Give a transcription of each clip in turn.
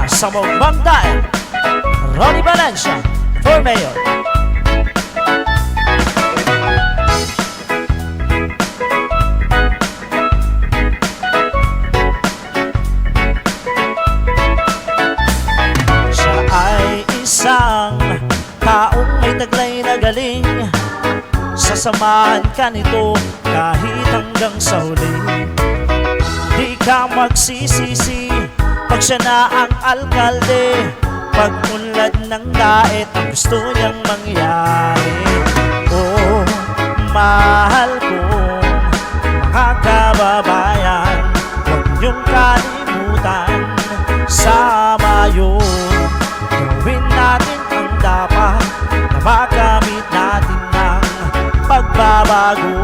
Para sa Mugmang Daet, Ronnie Valencia for Mayor. Siya ay isang taong may taglay na galing. Sasamahan ka nito kahit hanggang sa huli. Di ka magsisisi pag siya na ang alkalde. Pag-unlad ng daet ang gusto niyang mangyari. Oh, mahal kong mga kababayan, huwag niyong kalimutan sa Mayo. Gawin natin ang dapat na makamit natin ng pagbabago.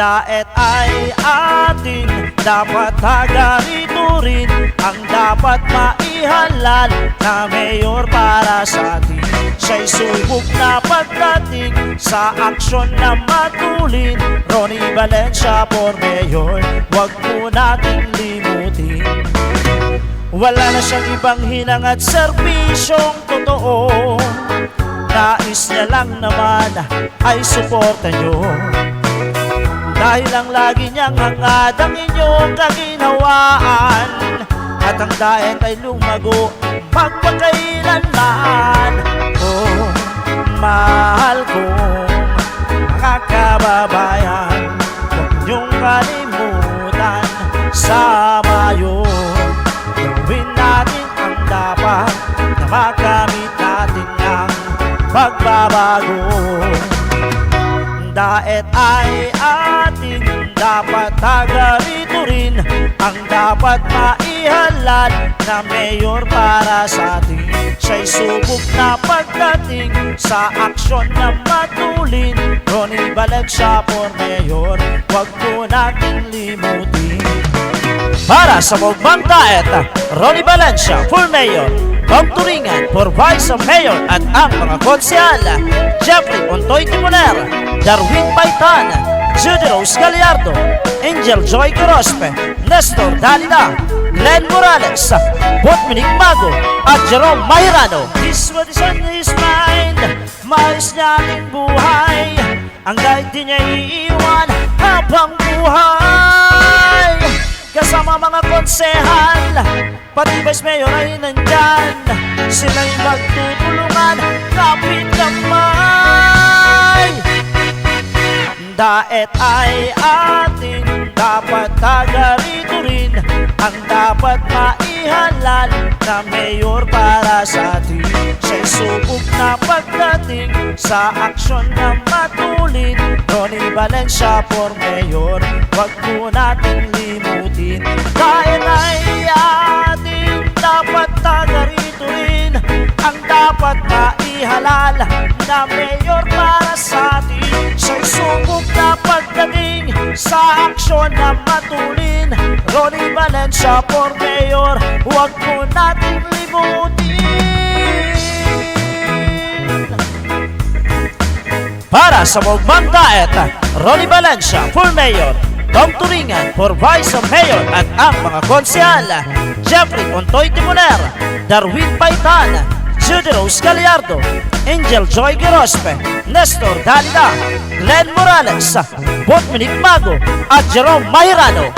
Daet ay atin, dapat taga-rito rin ang dapat maihalal na mayor para sa atin. Siya'y subok na pagdating sa aksyon na matulin. Ronnie Valencia for Mayor, huwag mo nating limutin. Wala na siyang ibang hinang at serbisyong totoo. Nais niya lang naman ay suporta nyo. Dahil ang lagi niyang hangad ang inyong kaginhawaan, at ang daet ay lumago magpakailanman. Oh, mahal kong mga kababayan, huwag niyong kalimutan sa Mayo. Gawin natin ang dapat na makamit natin ang pagbabago. Daet ay ating, dapat taga-rito rin ang dapat maihalal na mayor para sa atin. Siya'y subok na pagdating sa aksyon na matulin. Ronnie Valencia for Mayor, huwag mo nating limutin. Para sa Mugmang Daet, Ronnie Valencia for Mayor, Tom Turingan for Vice Mayor, at ang mga konsyal: Jeffrey Ontoy Timoner, Darwin Paitan, Judy Rose Gallardo, Angel Joy Corospe, Nestor Dalida, Glenn Morales, Botminic Mago, at Jerome Mahirano. This what is on his mind, maayos niya ating buhay, ang kahit di niya iiwan habang buhay. Kasama mga konsehal, pati Vice Mayor ay nandyan, sila'y magtutulungan kapit kamay. Daet ay atin, dapat taga-rito rin ang dapat maihalal na mayor para sa atin. Siya'y subok na pagdating sa aksyon na matulin. Ronnie Valencia for Mayor, huwag mo nating limutin. Daet ay atin, dapat taga-rito rin ang dapat maihalal na mayor para sa atin. Siya'y subok na pagdating sa aksyon na matulin. Ronnie Valencia for Mayor, huwag mo nating limutin. Para sa Mugmang Daet, Ronnie Valencia for Mayor, Tom Turingan for Vice Mayor, at ang mga konsyal: Jeffrey Ontoy Timoner, Darwin Paitan, Judy Rose Gallardo, Angel Joy Corospe, Nestor Dalida, Glenn Morales, Botminic Mago, at Jerome Mahirano.